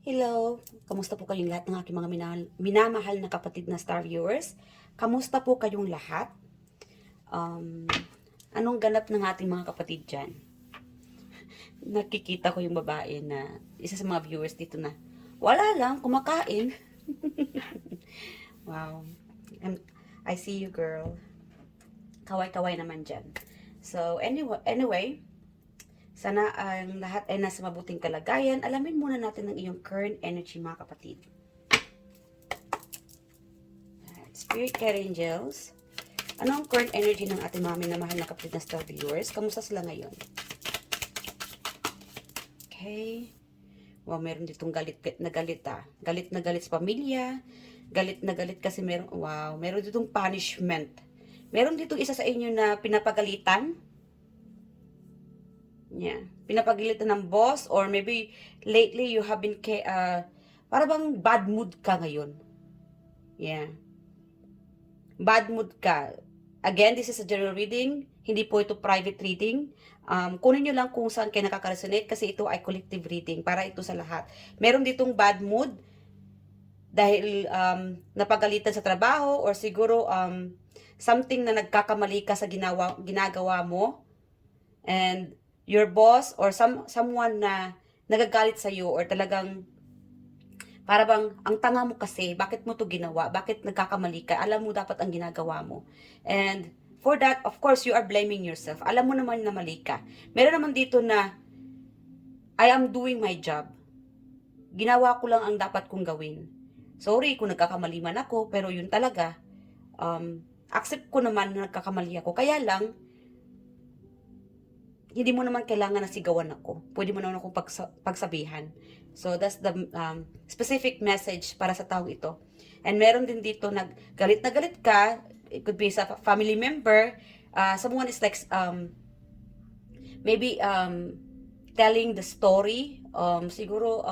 Hello! Kamusta po kayong lahat ng aking mga minamahal na kapatid na star viewers? Kamusta po kayong lahat? Um, Anong ganap ng ating mga kapatid dyan? Nakikita ko yung babae na isa sa mga viewers dito na wala lang, kumakain. Wow. I see you, girl. Kaway-kaway naman dyan. So, anyway, sana ang lahat ay nasa mabuting kalagayan. Alamin muna natin ang iyong current energy, mga kapatid. Spirit Guide Angels. Ano ang current energy ng ating mga minamahal na kapatid na star viewers? Kamusta sila ngayon? Okay. Wow, meron ditong galit na galit ah. Galit na galit sa pamilya. Galit na galit kasi meron ditong punishment. Meron ditong isa sa inyo na pinapagalitan. Yeah. Pinapagalitan ng boss or maybe lately you have been para bang bad mood ka ngayon. Yeah. Bad mood ka. Again, this is a general reading. Hindi po ito private reading. Kunin nyo lang kung saan kayo nakaka-resonate kasi ito ay collective reading para ito sa lahat. Meron ditong bad mood dahil napagalitan sa trabaho or siguro something na nagkakamali ka sa ginagawa mo. And your boss or someone na nagagalit sa iyo or talagang para bang ang tanga mo kasi, bakit mo to ginawa? Bakit nagkakamali ka? Alam mo dapat ang ginagawa mo. And for that, of course, you are blaming yourself. Alam mo naman na mali ka. Meron naman dito na I am doing my job. Ginawa ko lang ang dapat kong gawin. Sorry kung nagkakamali man ako, pero yun talaga. Accept ko naman na nagkakamali ako. Kaya lang, hindi mo naman kailangan na sigawan ako. Pwede mo naman akong pagsabihan. So, that's the specific message para sa taong ito. And meron din dito galit na galit ka. It could be sa family member. Someone is like, maybe telling the story. Siguro,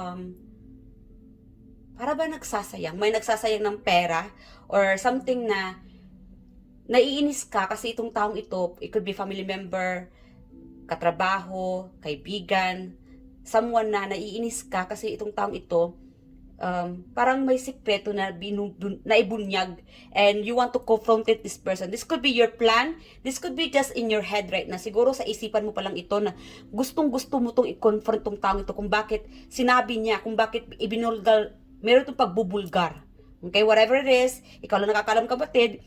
para ba nagsasayang? May nagsasayang ng pera or something na naiinis ka kasi itong taong ito, it could be family member, katrabaho, kaibigan, someone na naiinis ka kasi itong taong ito, parang may sikreto na naibunyag and you want to confront this person. This could be your plan. This could be just in your head right na. Siguro sa isipan mo pa lang ito na gustong-gusto mo itong i-confront itong taong ito kung bakit sinabi niya, kung bakit ibinulgar, meron itong pagbubulgar. Okay, whatever it is, ikaw lang nakakalam kapatid,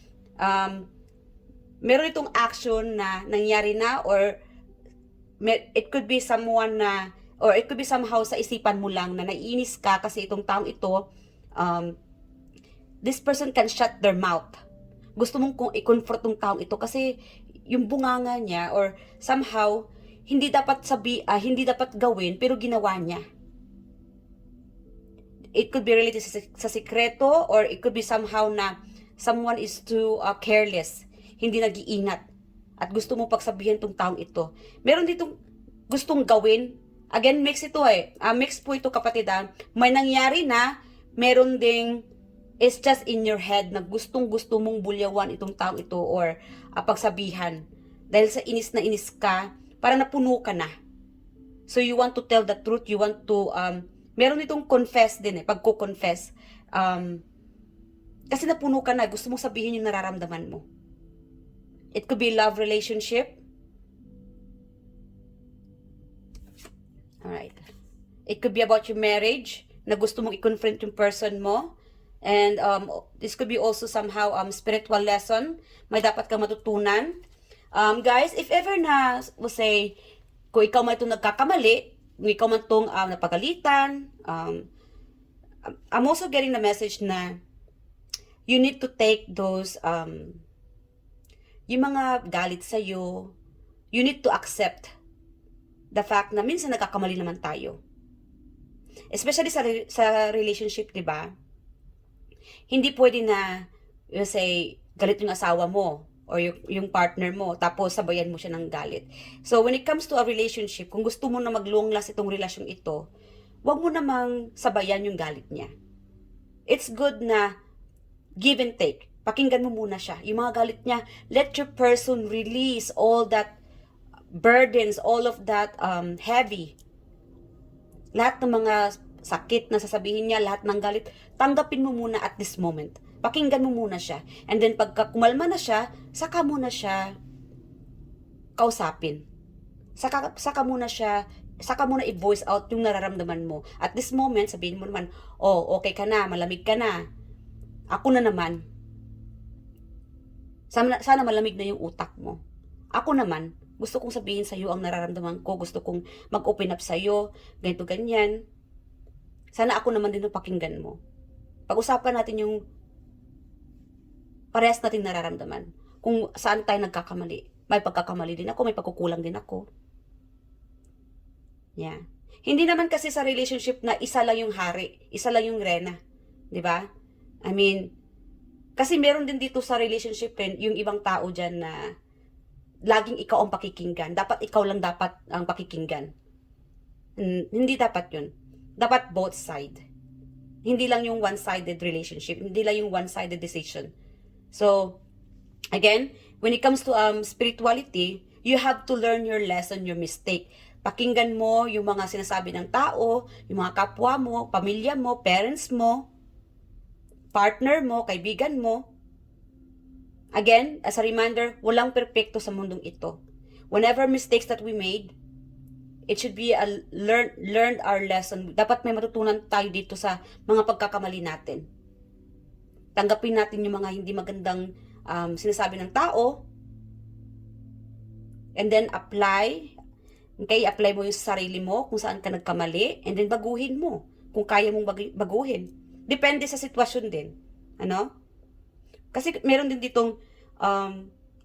meron itong action na nangyari na or it could be someone na, or it could be somehow sa isipan mo lang na naiinis ka kasi itong taong ito, this person can shut their mouth. Gusto mong kung i-confront tong taong ito kasi yung bunganga niya or somehow hindi dapat gawin pero ginawa niya. It could be related sa sikreto or it could be somehow na someone is too careless, hindi nag-iingat at gusto mo pagsabihin tong taong ito. Meron ditong gustong gawin. Again, mix ito eh. Mix po ito kapatid. May nangyari na, meron ding it's just in your head na gustong-gusto mong bulyawan itong taong ito or pagsabihan. Dahil sa inis na inis ka, para napuno ka na. So you want to tell the truth, you want to, meron itong confess din eh, pagko-confess. Kasi napuno ka na, gusto mong sabihin yung nararamdaman mo. It could be love relationship. Alright. It could be about your marriage, na gusto mong i-confront yung person mo. And this could be also somehow spiritual lesson. May dapat kang matutunan. Guys, if ever na, we'll say, kung ikaw man itong nagkakamali, kung ikaw man itong napagalitan, I'm also getting the message na you need to take those yung mga galit sa'yo, you need to accept the fact na minsan nagkakamali naman tayo. Especially sa relationship, di ba? Hindi pwede na, you say, galit yung asawa mo or yung partner mo, tapos sabayan mo siya ng galit. So, when it comes to a relationship, kung gusto mo na mag-long last itong relasyon ito, wag mo namang sabayan yung galit niya. It's good na give and take. Pakinggan mo muna siya. Yung mga galit niya, let your person release all that burdens, all of that heavy. Lahat ng mga sakit na sasabihin niya, lahat ng galit, tanggapin mo muna at this moment. Pakinggan mo muna siya. And then pagka kumalma na siya, saka mo na siya kausapin. Saka mo na siya, saka mo na i-voice out yung nararamdaman mo. At this moment, sabihin mo naman, oh, okay ka na, malamig ka na. Ako na naman. Sana malamig na yung utak mo. Ako naman, gusto kong sabihin sa iyo ang nararamdaman ko, gusto kong mag-open up sa iyo, ganito ganyan. Sana ako naman din yung pakinggan mo. Pag-usapan natin yung parehas nating nararamdaman. Kung saan tayo nagkakamali. May pagkakamali din ako, may pagkukulang din ako. Yeah. Hindi naman kasi sa relationship na isa lang yung hari, isa lang yung rena. 'Di ba? I mean, kasi meron din dito sa relationship yung ibang tao dyan na laging ikaw ang pakikinggan. Dapat ikaw lang dapat ang pakikinggan. Hindi dapat yun. Dapat both side. Hindi lang yung one-sided relationship. Hindi lang yung one-sided decision. So, again, when it comes to spirituality, you have to learn your lesson, your mistake. Pakinggan mo yung mga sinasabi ng tao, yung mga kapwa mo, pamilya mo, parents mo, partner mo, kaibigan mo. Again, as a reminder, walang perpekto sa mundong ito. Whenever mistakes that we made, it should be a learned our lesson. Dapat may matutunan tayo dito sa mga pagkakamali natin. Tanggapin natin yung mga hindi magandang sinasabi ng tao, and then apply. Okay, apply mo yung sarili mo kung saan ka nagkamali, and then baguhin mo kung kaya mong baguhin. Depende sa sitwasyon din. Ano? Kasi meron din ditong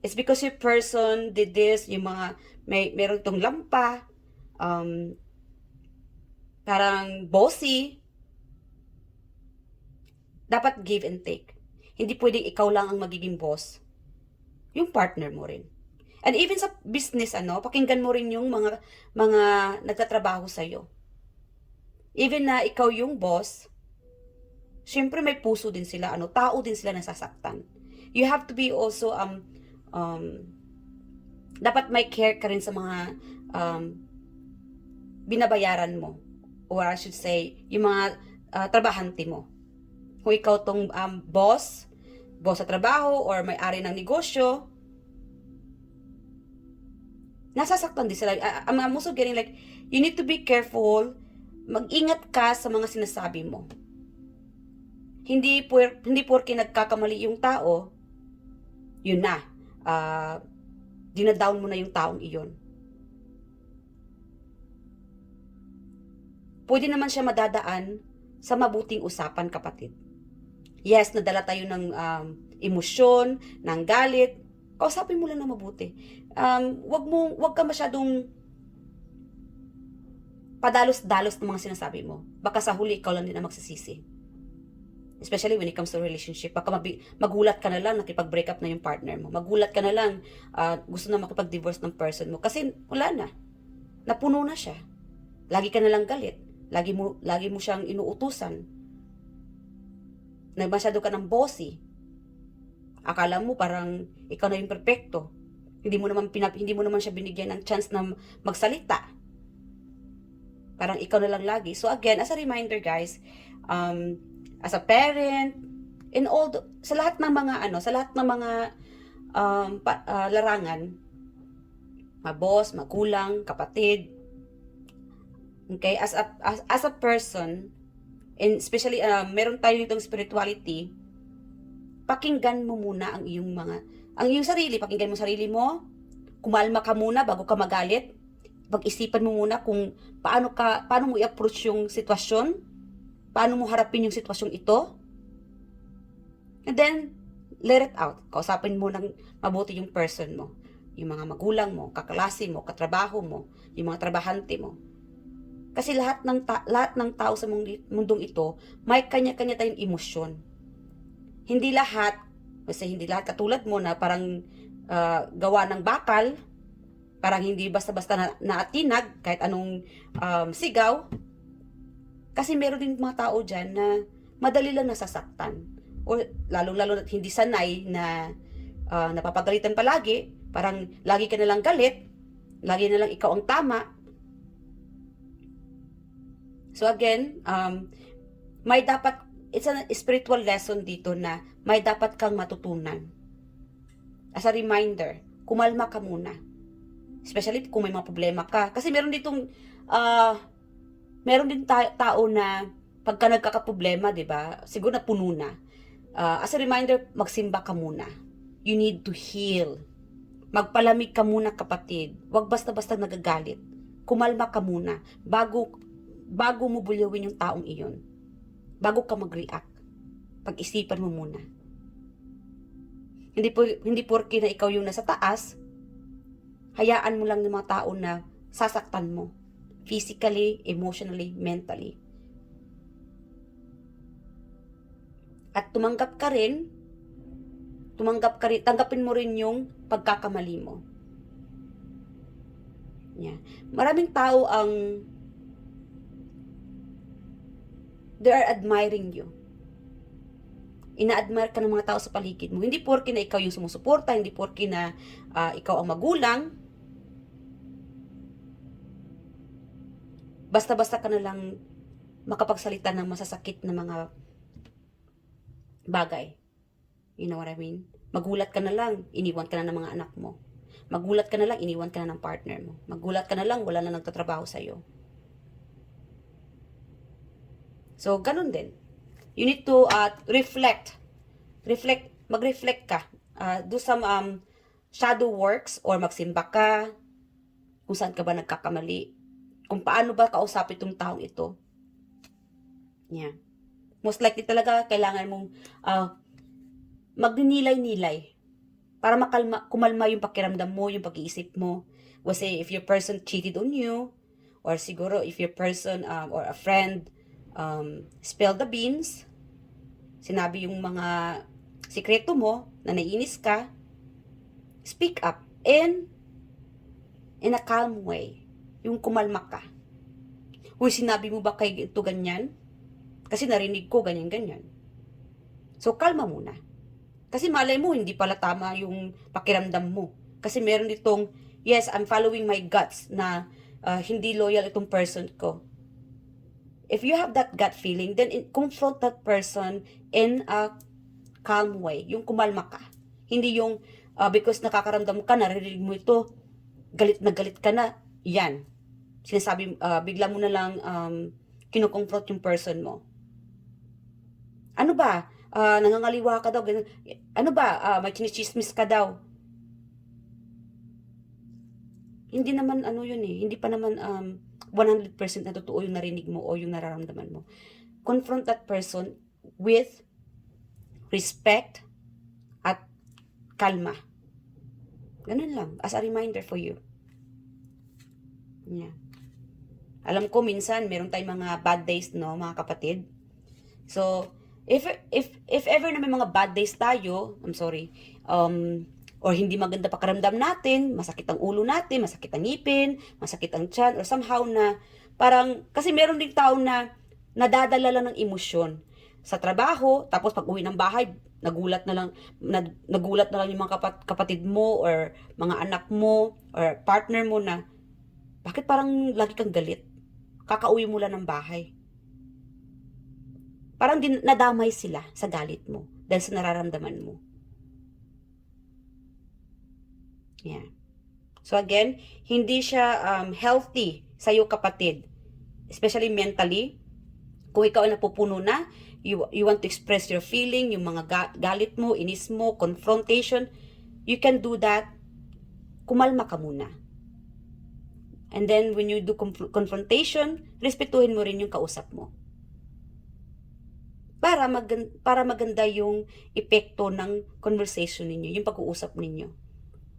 it's because your person did this, yung mga meron itong lampa, parang bossy. Dapat give and take. Hindi pwedeng ikaw lang ang magiging boss. Yung partner mo rin. And even sa business, pakinggan mo rin yung mga nagtatrabaho sa iyo. Even na ikaw yung boss, syempre may puso din sila, tao din sila nasasaktan. You have to be also dapat may care ka rin sa mga binabayaran mo, or I should say yung mga trabahante mo. Kung ikaw tong boss sa trabaho or may-ari ng negosyo, nasasaktan din sila. I'm also getting like, you need to be careful. Mag-ingat ka sa mga sinasabi mo. Hindi porke nagkakamali yung tao, yun na. Dinadown mo na yung taong iyon. Pwede naman siya madadaan sa mabuting usapan, kapatid. Yes, nadala tayo ng emosyon, ng galit. Kausapin mo lang na mabuti. Wag ka masyadong padalos-dalos ng mga sinasabi mo. Baka sa huli ikaw lang din ang magsisisi. Especially when it comes to relationship. Baka magulat ka na lang, nakipag-break up na yung partner mo. Magulat ka na lang, gusto na makipag-divorce ng person mo. Kasi wala na. Napuno na siya. Lagi ka na lang galit. Lagi mo siyang inuutusan. Masyado ka ng bossy. Akala mo parang ikaw na yung perfecto. Hindi mo naman siya binigyan ng chance na magsalita. Parang ikaw na lang lagi. So again, as a reminder guys, as a parent, sa lahat ng mga larangan, mga boss, magulang, kapatid, okay, as a person, and especially meron tayo nitong spirituality, pakinggan mo muna ang iyong sarili. Pakinggan mo sarili mo. Kumalma ka muna bago ka magalit. Pag-isipan mo muna kung paano mo i-approach yung sitwasyon. Paano mo harapin yung sitwasyong ito. And then, let it out. Kausapin mo ng mabuti yung person mo. Yung mga magulang mo, kaklase mo, katrabaho mo, yung mga trabahante mo. Kasi lahat ng tao sa mundong ito, may kanya-kanya tayong emosyon. Hindi lahat katulad mo na parang gawa ng bakal, parang hindi basta-basta naatinag kahit anong sigaw. Kasi meron din mga tao dyan na madali lang nasasaktan. O lalo-lalo na hindi sanay na napapagalitan palagi, parang lagi ka na lang galit, lagi na lang ikaw ang tama. So again, may dapat, it's a spiritual lesson dito na may dapat kang matutunan. As a reminder, kumalma ka muna. Especially kung may mga problema ka. Kasi meron din tao na pagka nagkakaproblema, di ba? Siguro na puno na. As a reminder, magsimba ka muna. You need to heal. Magpalamig ka muna, kapatid. Huwag basta-basta nagagalit. Kumalma ka muna bago mo bulyawin yung taong iyon. Bago ka mag-react. Pag-isipan mo muna. Hindi porke na ikaw yung nasa taas, hayaan mo lang ng mga tao na sasaktan mo. Physically, emotionally, mentally. At tanggapin mo rin yung pagkakamali mo. Yeah. Maraming tao they are admiring you. Ina-admire ka ng mga tao sa paligid mo. Hindi porke na ikaw yung sumusuporta, hindi porke na ikaw ang magulang. Basta-basta ka na lang makapagsalita ng masasakit na mga bagay. You know what I mean? Magulat ka na lang, iniwan ka na ng mga anak mo. Magulat ka na lang, iniwan ka na ng partner mo. Magulat ka na lang, wala na nagtatrabaho sa'yo. So, ganun din. You need to reflect. Mag-reflect ka. Do some shadow works or magsimba ka. Kung saan ka ba nagkakamali. Kung paano ba kausapin itong taong ito. Yeah. Most likely talaga kailangan mong magninilay-nilay para kumalma yung pakiramdam mo, yung pag-iisip mo. Kasi if your person cheated on you, or siguro if your person or a friend spilled the beans, sinabi yung mga sikreto mo na naiinis ka, speak up in a calm way. Yung kumalma ka. Uy, sinabi mo ba kay ito ganyan? Kasi narinig ko ganyan-ganyan. So, kalma muna. Kasi malay mo, hindi pala tama yung pakiramdam mo. Kasi meron ditong, yes, I'm following my guts na hindi loyal itong person ko. If you have that gut feeling, then confront that person in a calm way. Yung kumalma ka. Hindi yung because nakakaramdam ka, naririnig mo ito, galit na galit ka na, yan. Sinasabi, bigla mo na lang kinukonfront yung person mo. Ano ba? Nangangaliwa ka daw. Ano ba? May chinichismis ka daw. Hindi naman yun eh. Hindi pa naman 100% na totoo yung narinig mo o yung nararamdaman mo. Confront that person with respect at kalma. Ganun lang. As a reminder for you. Yeah. Alam ko minsan meron tayong mga bad days, no, mga kapatid. So, if ever na may mga bad days tayo, I'm sorry, or hindi maganda pakiramdam natin, masakit ang ulo natin, masakit ang ngipin, masakit ang tiyan, or somehow na parang, kasi meron ding tao na nadadala lang ng emosyon sa trabaho, tapos pag uwi ng bahay, nagulat na lang yung mga kapatid mo or mga anak mo or partner mo na bakit parang lagi kang galit? Kakauwi mo lang ng bahay. Parang nadamay sila sa galit mo dahil sa nararamdaman mo. Yeah. So again, hindi siya healthy sa'yo, kapatid. Especially mentally. Kung ikaw ay napupuno na, you want to express your feeling, yung mga galit mo, inis mo, confrontation, you can do that. Kumalma ka muna. And then, when you do confrontation, respetuhin mo rin yung kausap mo. Para maganda yung epekto ng conversation ninyo, yung pag-uusap ninyo.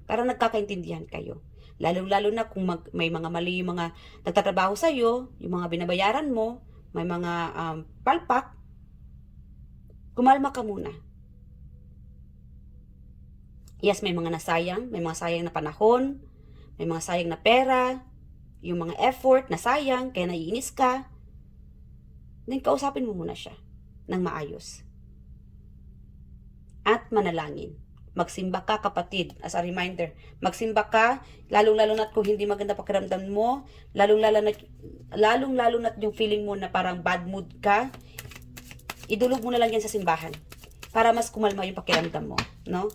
Para nagkakaintindihan kayo. Lalo-lalo na kung may mga mali yung mga nagtatrabaho sa'yo, yung mga binabayaran mo, may mga palpak, kumalma ka muna. Yes, may mga nasayang, may mga sayang na panahon, may mga sayang na pera, yung mga effort na sayang, kaya naiinis ka, then kausapin mo muna siya ng maayos. At manalangin. magsimba ka kapatid, as a reminder. Magsimba ka, lalong-lalo na't kung hindi maganda pakiramdam mo, lalong-lalo na't yung feeling mo na parang bad mood ka, idulog mo na lang yan sa simbahan para mas kumalma yung pakiramdam mo, no?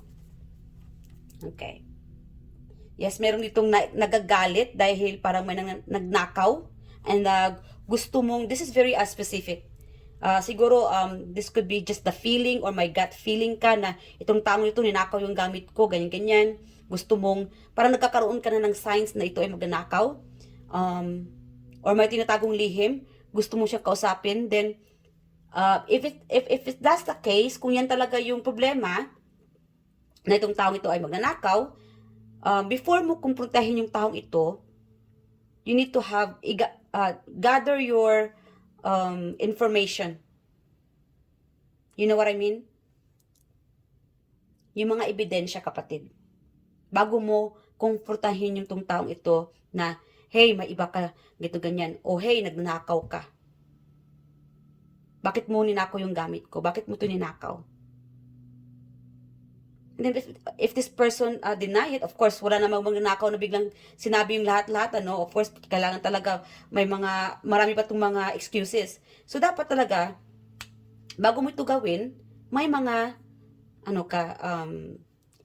Okay. Yes, meron ditong nagagalit dahil parang may nagnakaw and gusto mong, this is very specific. Siguro, this could be just the feeling or my gut feeling ka na itong taong ito, ninakaw yung gamit ko, ganyan-ganyan. Gusto mong, parang nagkakaroon ka na ng signs na ito ay magnanakaw. Or may tinatagong lihim, gusto mo siya kausapin. Then, if that's the case, kung yan talaga yung problema, na itong taong ito ay magnanakaw, before mo kumprontahin yung taong ito, you need to have, gather your information. You know what I mean? Yung mga ebidensya, kapatid. Bago mo kumprontahin yung tong taong ito na, hey, may iba ka, gito ganyan. O hey, nagnakaw ka. Bakit mo ninakaw yung gamit ko? Bakit mo ito ninakaw? And then if this person deny it, of course, wala namang magnanakaw na biglang sinabi yung lahat-lahat, ano? Of course, kailangan talaga marami pa itong mga excuses. So, dapat talaga, bago mo ito gawin, may mga,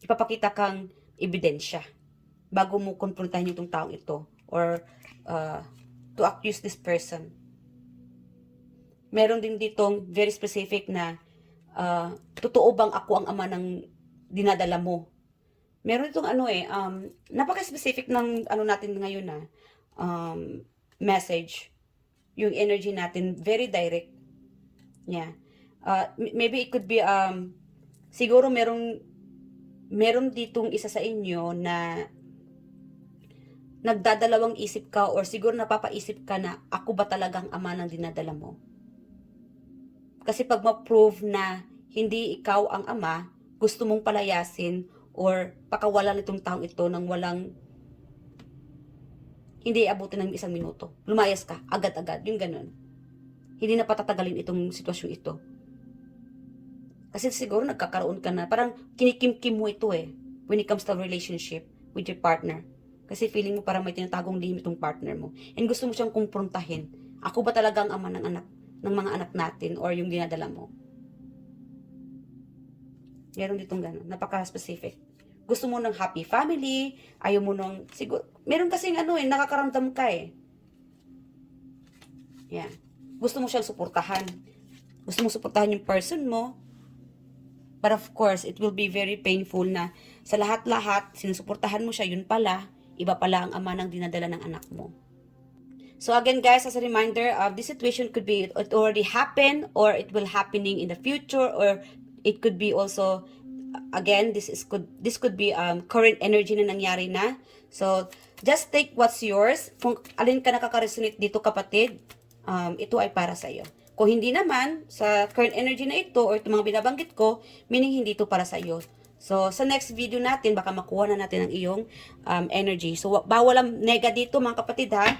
ipapakita kang ebidensya bago mo konfrontahin yung taong ito or to accuse this person. Meron din ditong very specific na totoo bang ako ang ama ng dinadala mo. Meron itong napaka-specific ng natin ngayon na message. Yung energy natin, very direct. Yeah. Maybe it could be, siguro meron ditong isa sa inyo na nagdadalawang isip ka or siguro napapaisip ka na ako ba talagang ama ng dinadala mo. Kasi pag ma-prove na hindi ikaw ang ama, gusto mong palayasin or pakawalan itong taong ito nang hindi abutin ng 1 minuto. Lumayas ka, agad-agad, yung ganun. Hindi na patatagalin itong sitwasyon ito. Kasi siguro nagkakaroon ka na, parang kinikim-kim mo ito when it comes to relationship with your partner. Kasi feeling mo parang may tinatagong limit itong partner mo. And gusto mo siyang kumprontahin. Ako ba talaga ang ama ng mga anak natin or yung dinadala mo? Meron ditong gano'n. Napaka-specific. Gusto mo ng happy family, ayaw mo ng, siguro, meron kasing nakakaramdam ka Yan. Gusto mo siyang suportahan. Gusto mo suportahan yung person mo. But of course, it will be very painful na sa lahat-lahat, sinusuportahan mo siya, yun pala, iba pala ang ama ng dinadala ng anak mo. So again guys, as a reminder, this situation could be, it already happened, or it will happening in the future, or it could be also, again, this could be current energy na nangyari na. So, just take what's yours. Kung alin ka nakaka-resonate dito, kapatid, ito ay para sa iyo. Kung hindi naman, sa current energy na ito, or itong mga binabanggit ko, meaning hindi ito para sa iyo. So, sa next video natin, baka makuha na natin ang iyong energy. So, bawal ang nega dito, mga kapatid, ha?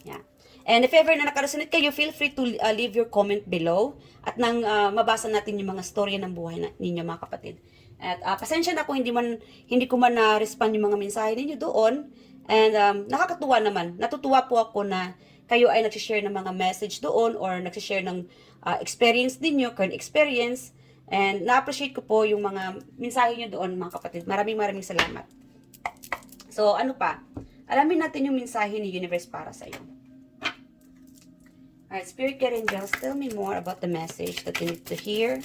Yeah. And if ever na nakaresonate kayo, feel free to leave your comment below at nang mabasa natin yung mga storya ng buhay ninyo, mga kapatid. At pasensya na kung hindi ko man na-respond yung mga mensahe ninyo doon. And nakakatuwa naman. Natutuwa po ako na kayo ay nagsishare ng mga message doon or nagsishare ng experience ninyo, current experience. And na-appreciate ko po yung mga mensahe nyo doon, mga kapatid. Maraming salamat. So, ano pa? Alamin natin yung mensahe ni Universe para sa iyo. Alright, Spirit Guide Angels, tell me more about the message that you need to hear.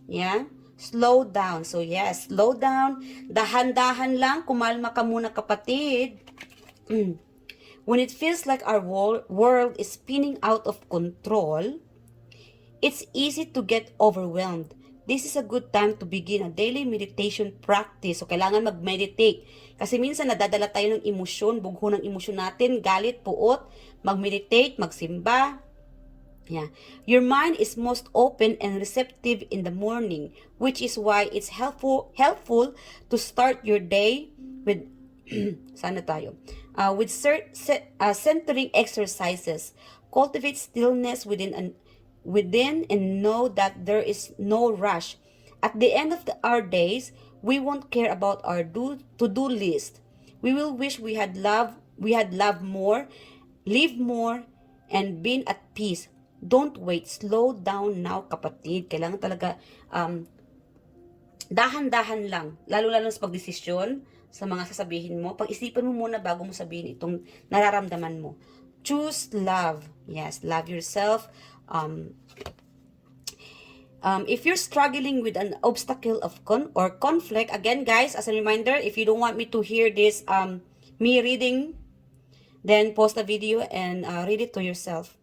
Yeah? Slow down. So, yes, slow down. Dahan-dahan lang. Kumalma ka muna, kapatid. When it feels like our world is spinning out of control, it's easy to get overwhelmed. This is a good time to begin a daily meditation practice. So, kailangan mag-meditate. Kasi minsan nadadala tayo ng emosyon, bugho ng emosyon natin, galit, puot, mag-meditate, magsimba. Yeah. Your mind is most open and receptive in the morning, which is why it's helpful to start your day with with centering exercises. Cultivate stillness within and know that there is no rush. At the end of our days, we won't care about our to-do list. We will wish we had loved more, live more, and been at peace. Don't wait. Slow down now, kapatid. Kailangan talaga dahan-dahan lang. Lalo-lalo sa pagdesisyon, sa mga sasabihin mo. Pag-isipan mo muna bago mo sabihin itong nararamdaman mo. Choose love. Yes, love yourself. If you're struggling with an obstacle of conflict, again guys, as a reminder, if you don't want me to hear this me reading, then pause the video and read it to yourself.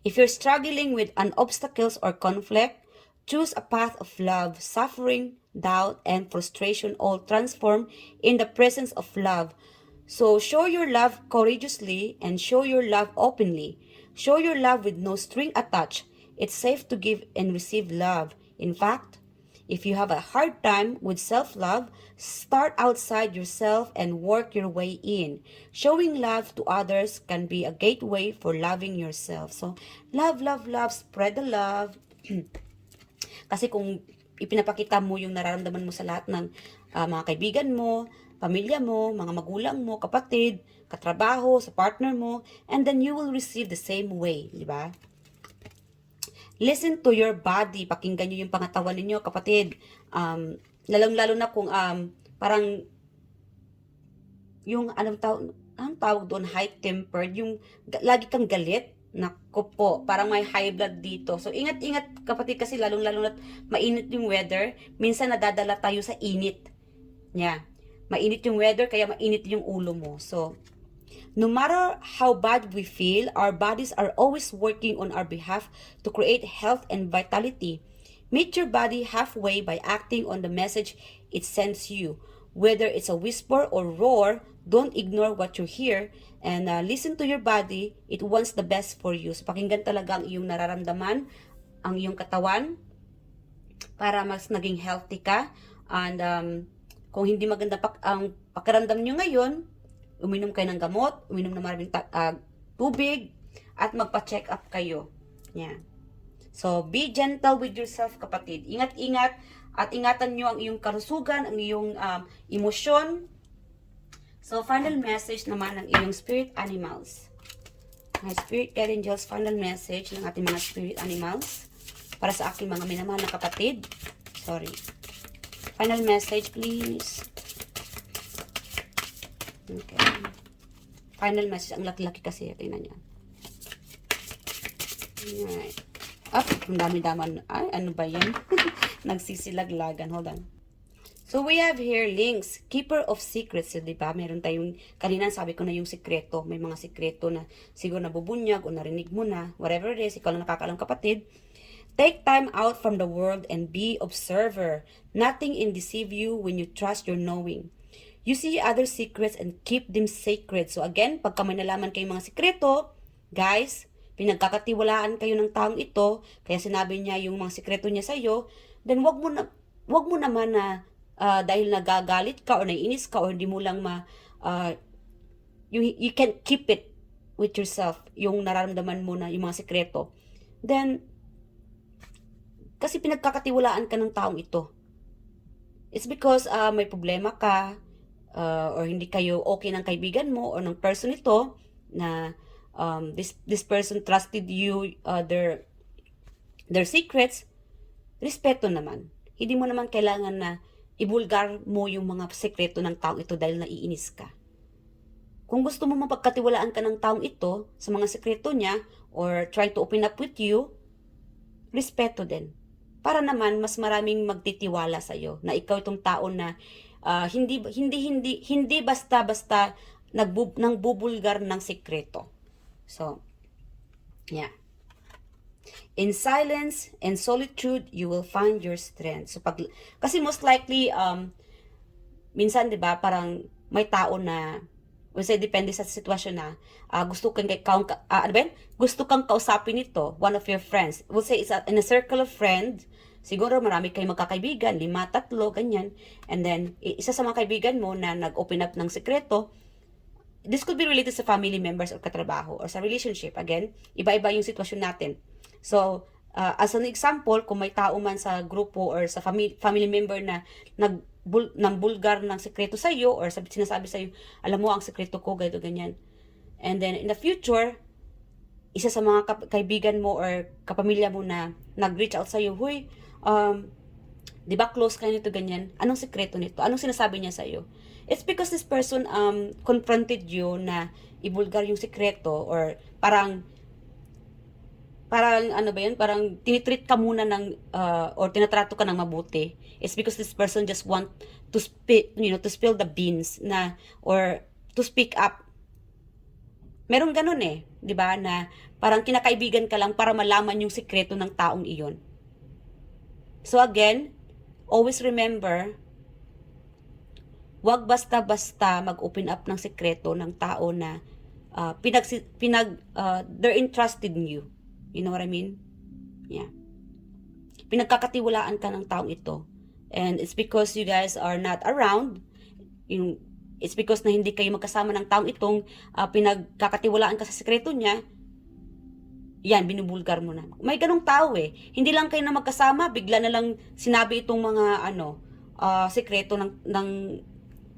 If you're struggling with an obstacles or conflict, choose a path of love. Suffering, doubt, and frustration all transform in the presence of love. So show your love courageously and show your love openly. Show your love with no string attached. It's safe to give and receive love. In fact, if you have a hard time with self-love, start outside yourself and work your way in. Showing love to others can be a gateway for loving yourself. So, love, love, love. Spread the love. Kasi kung ipinapakita mo yung nararamdaman mo sa lahat ng mga kaibigan mo, pamilya mo, mga magulang mo, kapatid, katrabaho, sa partner mo, and then you will receive the same way, di ba? Listen to your body. Pakinggan nyo yung pangatawan ninyo, kapatid. Lalong-lalo na kung parang yung anong tawag doon, high-tempered, yung lagi kang galit. Naku po, parang may high blood dito. So, ingat-ingat kapatid kasi lalong-lalo na mainit yung weather. Minsan nadadala tayo sa init. Yeah. Mainit yung weather, kaya mainit yung ulo mo. So, no matter how bad we feel, our bodies are always working on our behalf to create health and vitality. Meet your body halfway by acting on the message it sends you. Whether it's a whisper or roar, don't ignore what you hear and listen to your body. It wants the best for you. So, pakinggan talaga ang iyong nararamdaman, ang iyong katawan, para mas naging healthy ka. And kung hindi maganda ang pakiramdam nyo ngayon, uminom kayo ng gamot, uminom ng maraming tubig, at magpa-check up kayo. Yeah. So, be gentle with yourself, kapatid. Ingat-ingat at ingatan nyo ang iyong kalusugan, ang iyong emosyon. So, final message naman ng iyong spirit animals. My spirit angels, final message ng ating mga spirit animals para sa aking mga minamahal na kapatid. Sorry. Final message, please. Okay. Final message. Ang laki-laki kasi. Tingnan niya. Alright. Up. Ang dami-daman. Ay, ano ba yan? Nagsisilaglagan. Hold on. So, we have here links. Keeper of secrets. So, diba? Meron tayong, kanina sabi ko na yung sikreto. May mga sikreto na siguro nabubunyag o narinig mo na. Whatever it is, ikaw lang nakakalam, kapatid. Take time out from the world and be observer. Nothing can deceive you when you trust your knowing. You see other secrets and keep them sacred. So again, pagka may nalaman kayong mga sikreto, guys, pinagkakatiwalaan kayo ng taong ito, kaya sinabi niya yung mga sikreto niya sa iyo, then wag mo naman na dahil nagagalit ka o naiinis ka o hindi mo lang you can keep it with yourself, yung nararamdaman mo na yung mga sikreto. Then, kasi pinagkakatiwalaan ka ng taong ito. It's because may problema ka, or hindi kayo okay ng kaibigan mo or ng person ito na this person trusted you their secrets. Respeto naman. Hindi mo naman kailangan na ibulgar mo yung mga sekreto ng taong ito dahil naiinis ka. Kung gusto mo mapagkatiwalaan ka ng taong ito sa mga sekreto niya or try to open up with you, respeto din. Para naman mas maraming magtitiwala sa iyo na ikaw itong tao na hindi basta-basta nang bubulgar ng sekreto. So, yeah. In silence and solitude, you will find your strength. So kasi most likely minsan 'di ba, parang may tao na depende sa sitwasyon na gusto kang kausapin ito, one of your friends. We'll say it's in a circle of friends. Siguro marami kayong magkakaibigan, 5, 3, ganyan. And then, isa sa mga kaibigan mo na nag-open up ng sekreto, this could be related sa family members or katrabaho or sa relationship. Again, iba-iba yung sitwasyon natin. So, As an example, kung may tao man sa grupo or sa family member na nang bulgar ng sekreto sa iyo or sinasabi sa iyo, alam mo ang sekreto ko, ganito, ganyan. And then in the future, isa sa mga kaibigan mo or kapamilya mo na nag-reach out sa iyo, huy, di ba close kayo nito, ganyan? Anong sekreto nito? Anong sinasabi niya sa iyo? It's because this person confronted you na ibulgar yung sekreto or parang ano ba yun? Parang tinitreat ka muna ng or tinatrato ka ng mabuti. It's because this person just want to to spill the beans na or to speak up. Meron ganun eh, 'di ba? Na parang kinakaibigan ka lang para malaman yung sekreto ng taong iyon. So again, always remember, wag basta-basta mag-open up ng sekreto ng tao na they're interested in you. You know what I mean? Yeah. Pinagkakatiwalaan ka ng taong ito. And it's because you guys are not around. It's because na hindi kayo magkasama ng taong itong pinagkakatiwalaan ka sa sekreto niya. Yan, binubulgar mo na. May ganong tao eh. Hindi lang kayo na magkasama, bigla na lang sinabi itong mga sekreto ng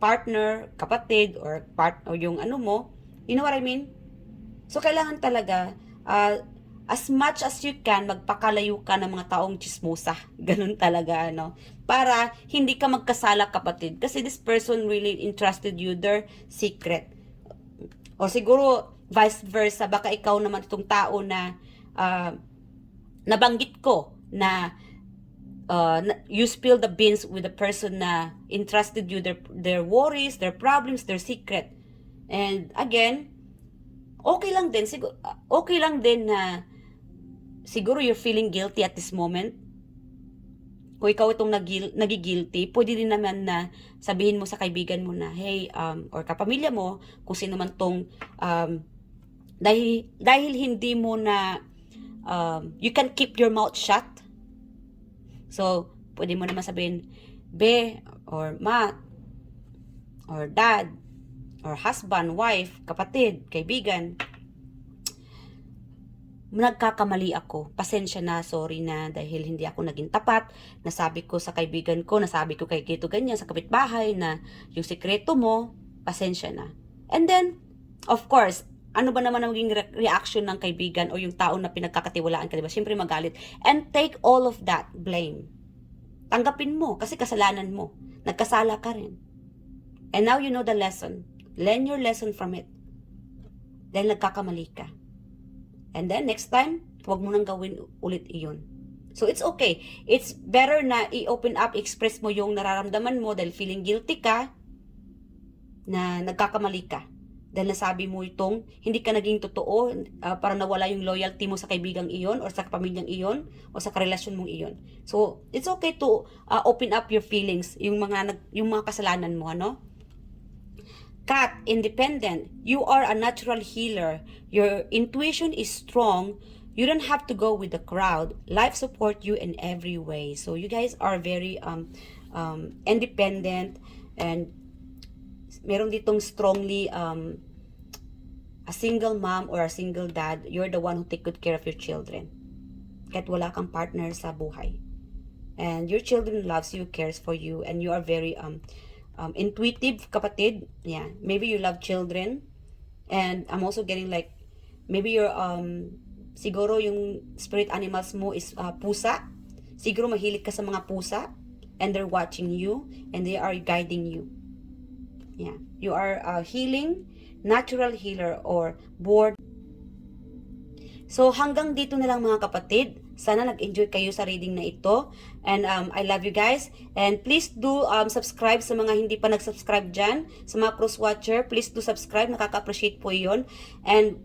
partner, kapatid, or yung ano mo. You know what I mean? So, kailangan talaga, as much as you can, magpakalayo ka ng mga taong chismosa. Ganun talaga, para hindi ka magkasala, kapatid. Kasi this person really entrusted you their secret. O siguro, vice versa, baka ikaw naman itong tao na nabanggit ko na you spill the beans with the person na entrusted you their worries, their problems, their secret. And again, okay lang din na siguro you're feeling guilty at this moment. Kung ikaw itong nagigilty, pwede din naman na sabihin mo sa kaibigan mo na, hey, or kapamilya mo, kung sino man tong, dahil hindi mo na, you can keep your mouth shut. So, pwede mo naman sabihin, be, or ma, or dad, or husband, wife, kapatid, kaibigan, nagkakamali ako. Pasensya na, sorry na dahil hindi ako naging tapat. Nasabi ko sa kaibigan ko, nasabi ko kay Kito ganyan sa kapitbahay na yung sekreto mo, pasensya na. And then, of course, ano ba naman ang maging reaction ng kaibigan o yung tao na pinagkakatiwalaan ka, diba? Siyempre magalit. And take all of that blame. Tanggapin mo kasi kasalanan mo. Nagkasala ka rin. And now you know the lesson. Learn your lesson from it. Dahil nagkakamali ka. And then, next time, huwag mo nang gawin ulit iyon. So, it's okay. It's better na i-open up, express mo yung nararamdaman mo dahil feeling guilty ka na nagkakamali ka. Dahil nasabi mo itong hindi ka naging totoo para nawala yung loyalty mo sa kaibigang iyon or sa pamilyang iyon o sa karelasyon mong iyon. So, it's okay to open up your feelings, yung mga kasalanan mo, Kat, independent. You are a natural healer. Your intuition is strong. You don't have to go with the crowd. Life support you in every way. So you guys are very independent and meron ditong strongly a single mom or a single dad. You're the one who take good care of your children. Kahit wala kang partner sa buhay. And your children loves you, cares for you, and you are very intuitive, kapatid. Yeah, maybe you love children, and I'm also getting like maybe you're siguro yung spirit animals mo is pusa. Siguro mahilig ka sa mga pusa, and they're watching you and they are guiding you. Yeah, you are a healing, natural healer or board. So hanggang dito na lang mga kapatid. Sana nag-enjoy kayo sa reading na ito. And I love you guys. And please do subscribe sa mga hindi pa nag-subscribe dyan. Sa mga cross-watcher, please do subscribe. Nakaka-appreciate po yun. And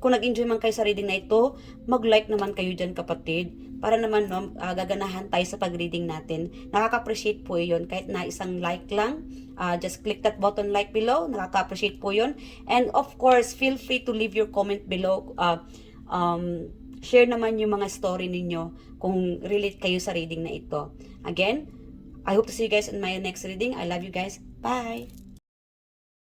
kung nag-enjoy man kayo sa reading na ito, mag-like naman kayo dyan, kapatid. Para naman gaganahan tayo sa pag-reading natin. Nakaka-appreciate po yun. Kahit na isang like lang, just click that button like below. Nakaka-appreciate po yun. And of course, feel free to leave your comment below. Share naman yung mga story ninyo kung relate kayo sa reading na ito. Again, I hope to see you guys in my next reading. I love you guys. Bye!